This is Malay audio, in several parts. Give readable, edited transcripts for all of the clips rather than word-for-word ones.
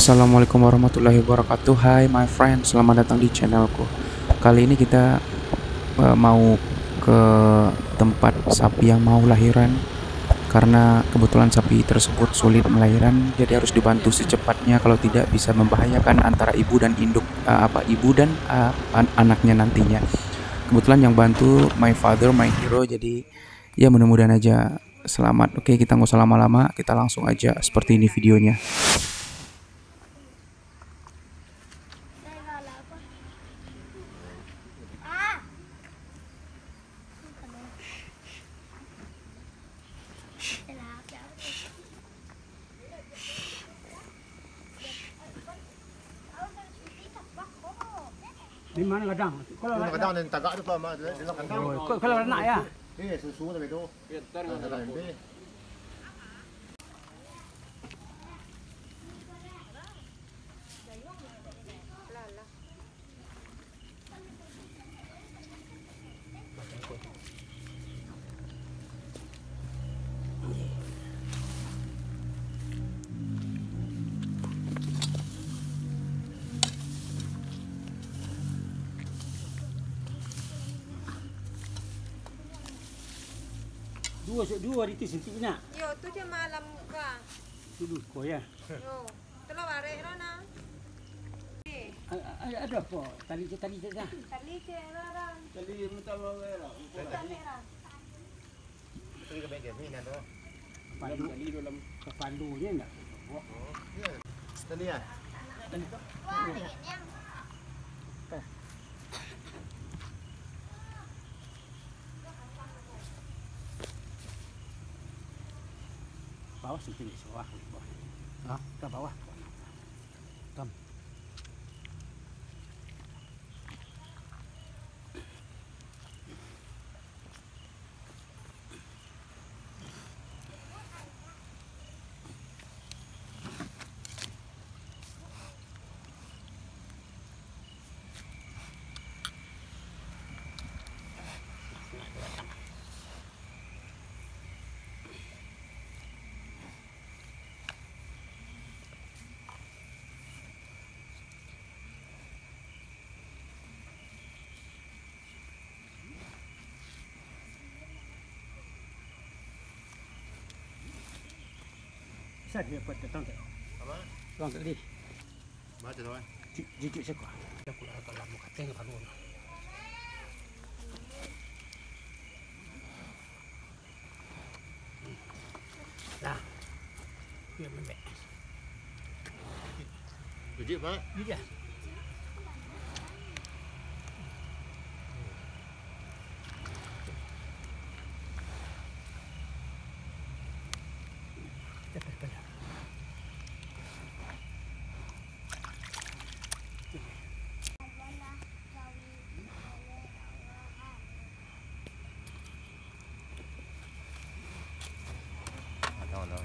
Assalamualaikum warahmatullahi wabarakatuh. Hai my friend, selamat datang di channelku. Kali ini kita mau ke tempat sapi yang mau lahiran. Karena kebetulan sapi tersebut sulit melahirkan, jadi harus dibantu secepatnya, kalau tidak bisa membahayakan antara ibu dan induk, anaknya nantinya. Kebetulan yang bantu my father, my hero, jadi ya mudah-mudahan aja selamat. Oke, kita nggak usah lama-lama, kita langsung aja seperti ini videonya. Di mana kadang? Kalau kadang ada tagak tu pak, dia kadang. Kalau nak ya. Susu tapi tu. Dua di sini nak. Yo, tu dia malam ka. Dulu kau ya. Yo, telo bare rana. Ada apa? Tali saja. Tali ke rana. Tali minta lawera. Tadi ke bengkel ni tu. Pandu tali dalam pandunya nak. Tadi ya. Bawah sini bawah. Ah, ke bawah. Tam. Saya dia buat datang tak? Apa? Orang tadi. Macam tu. Jujur sekali. Aku lah kalau mau kateng kalau. Dah. Dia membek. Wujud pak. Dia. Cepat. Tahu.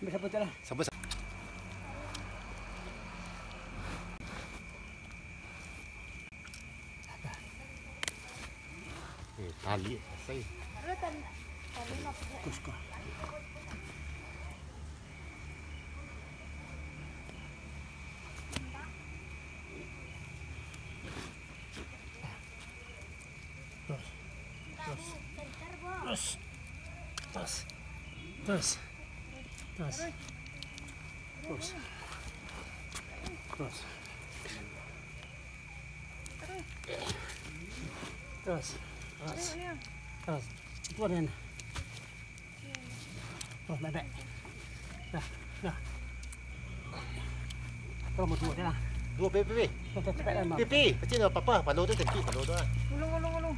Siapa tu lah? Siapa? Tali, saya. Kus kau. Terus. Itu ada ni. Oh, bebek. Dah. Kalau mau dua dah. Dua pipi. Cepat dah mak. Pipi, macam apa apa? Palu tu tempi palu tu. Ulung.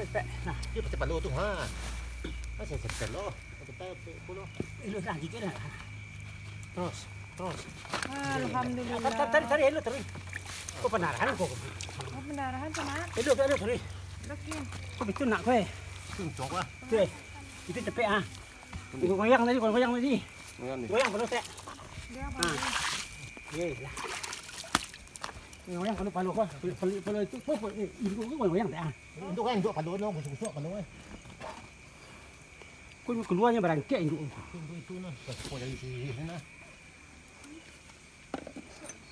Cepat. Nah. Dia macam palu tu ha. Saya cepat lo. Kita puluh. Lu dah gitu dah. Terus. Terus. Alhamdulillah. Tari hello tari. Kau pendarahan kau. Oh, pendarahan sama. Hello tari. Dokter. Kau betul nak kau. Cok lah. Tu itu cepet ah. Kau goyang tadi. Goyang perlu tak? Dia apa? Ye lah. Goyang kalau palu kau. Palu itu kau ibu kau goyang tak? Induk kan induk palu no, busuk-busuk palu eh. Kau keluarnya berangkat induk. Induk itu no, kau dari sini nah.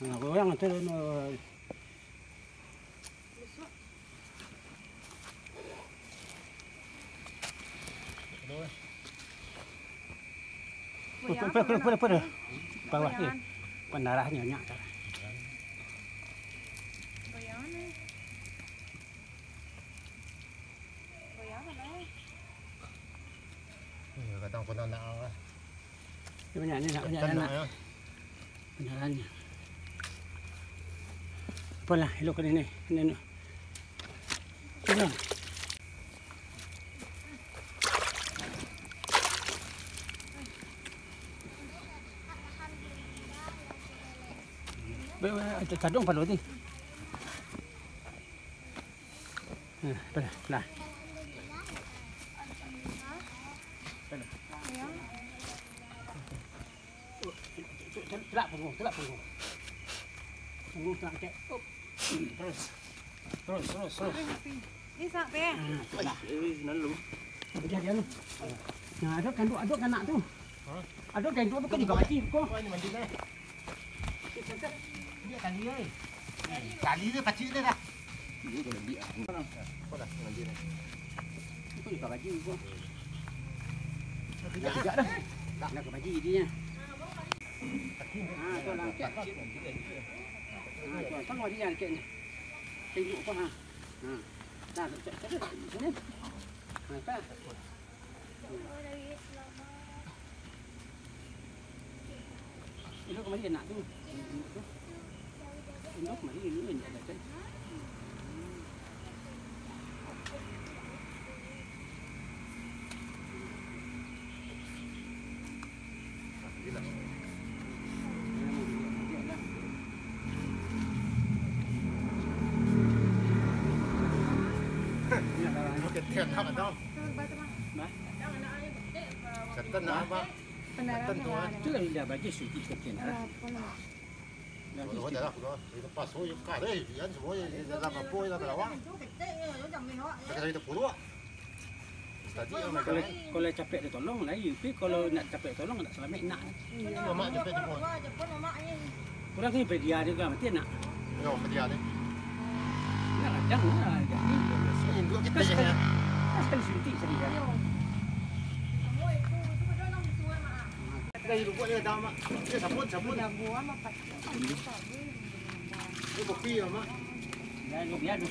Nah, goyang tu no. Pada. Bawah tu. Pendarahnya nyak. Goyang ni. Goyang mana? Kadang kau nak lah. Dia banyak ni nak. Pendarahannya. Apalah, elok kan ini. Ini. Ini. Tadong palu ni. Pelah. Telak punggung. Punggung tak cek. Terus. Ni sampai. Dia lu. Nah, aduk anak tu. Aduk kan tu kan di bawah cip kau. Kau ni mandi dah. Dia kali ni. Kali ni pacik dia dah. Kau dah mandi dah. Itu di bawah cip kau. Tidak dah. Nak ke baju dia. Tu langkit. Kan wajib langkit ni. Tengok kau ha. Dah sini. Tak. Itu kemari nak tu. Induk kemari ini ada kan. Keten nak dah. Keten nak apa? Pendarahan Tuan. Tu kan dia bagi suci kecil lah. Kalau dah lah, itu pas so yang kah deh, yang semua yang dalam apa yang dalam lawang. Sekarang itu puluh. Tadi yang Kalau capek dia tolong lah, tapi kalau nak capek tolong nak selamat nak. mak jepit jeput. Kurang ni dia juga mati nak. Yo, dia ni. Nak kadang lah jadi. Induk kita je. Sekali suntik sekali kan. Kita hidup buat dia dah mak. Dia sabun. Buah mapak. Dia kopi mak. Biar tu.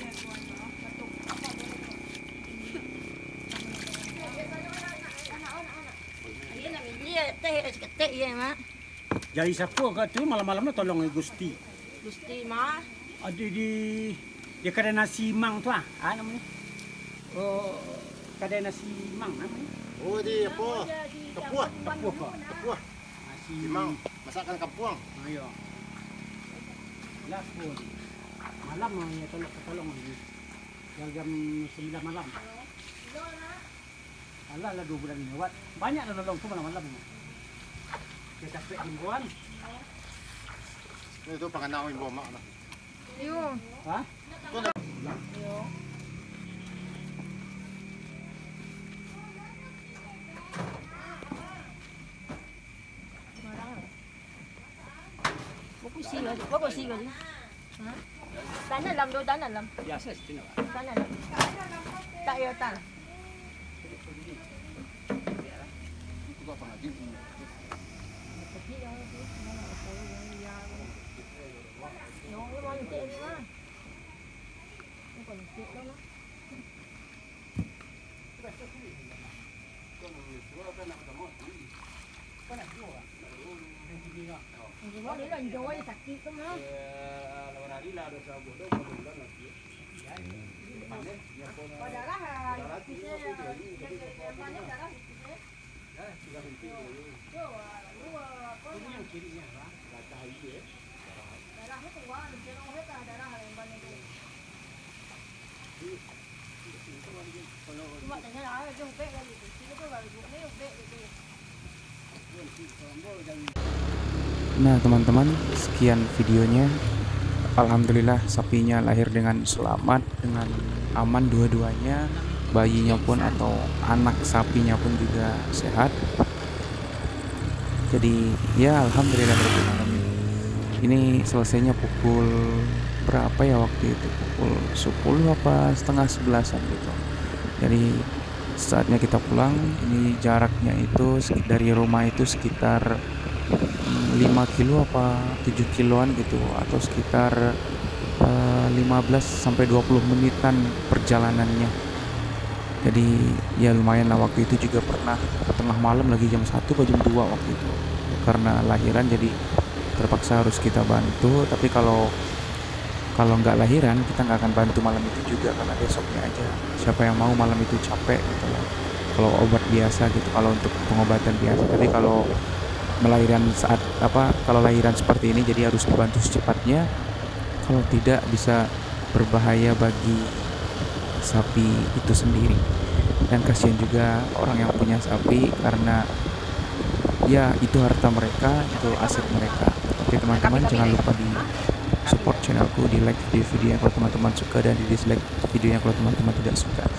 Jadi siapa kat tu malam-malam tu tolong Gusti. Gusti mah. Ada di dia kedai nasi mang tu ah. Namanya. Oh, kedai nasi mang namanya. Oh, di apa? Kepuah. Kepuah. Nasi Memang masakan kampung. Ayo. Laku. Malam ya tolong ni. Jam 9 malam. Alah 2 bulan lewat. Banyak dah tolong tu malam-malam. Kita capek mingguan. Itu panganau ibu mak lah. Yo. Ha? Yo. Có cô xì rồi đi. Hả? Tán là làm đôi tán là làm. Biasa sih nak. Tán là làm. Tak ya tán. Kau apa lagi? Nó cái món tiền đi mà. Nó còn tiền đâu nó. Món đấy là dối sạch kịp lắm đó. Còn đó là Ini yang kirinya, Pak. Darahnya keluar, dia nongol ke darah yang banyak itu. Cuma tanya lah, dia ubek lagi tu. Sini tu baru ni ubek itu. Nah teman-teman, sekian videonya. Alhamdulillah sapinya lahir dengan selamat, dengan aman dua-duanya. Bayinya pun atau anak sapinya pun juga sehat. Jadi ya alhamdulillah. Ini selesainya pukul berapa ya waktu itu? Pukul 10 apa setengah 11-an gitu. Jadi saatnya kita pulang. Ini jaraknya itu dari rumah itu sekitar 5 kilo apa 7 kiloan gitu, atau sekitar 15 sampai 20 menitan perjalanannya. Jadi ya lumayan lah. Waktu itu juga pernah tengah malam lagi jam 1 atau jam 2 waktu itu, karena lahiran jadi terpaksa harus kita bantu. Tapi kalau nggak lahiran kita nggak akan bantu malam itu juga, karena besoknya aja siapa yang mau malam itu capek gitu loh. Kalau obat biasa gitu, kalau untuk pengobatan biasa. Tapi kalau melahirkan kalau lahiran seperti ini jadi harus dibantu secepatnya. Kalau tidak bisa berbahaya bagi sapi itu sendiri, dan kasihan juga orang yang punya sapi, karena ya itu harta mereka, itu aset mereka. Oke teman-teman, jangan lupa di support channelku, di like video-videonya kalau teman-teman suka, dan di dislike videonya kalau teman-teman tidak suka.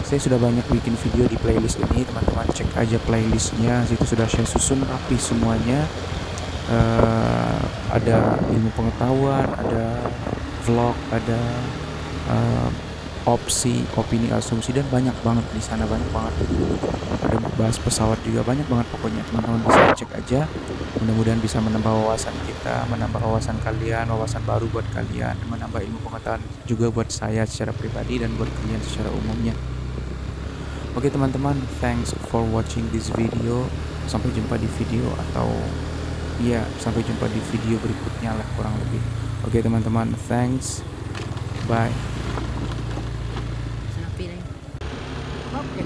Saya sudah banyak bikin video di playlist ini, teman-teman cek aja playlistnya, situ sudah saya susun rapi semuanya. Ada ilmu pengetahuan, ada vlog, ada opini, asumsi, dan banyak banget di sana, banyak banget. Ada bahas pesawat juga, banyak banget pokoknya. Teman-teman bisa cek aja. Mudah-mudahan bisa menambah wawasan kita, menambah wawasan kalian, wawasan baru buat kalian, menambah ilmu pengetahuan juga buat saya secara pribadi dan buat kalian secara umumnya. Oke teman-teman, thanks for watching this video. Sampai jumpa di video sampai jumpa di video berikutnya lah kurang lebih. Oke teman-teman, thanks, bye. Okey.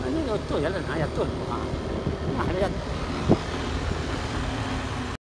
Ini betul jalan ayat tu. Ada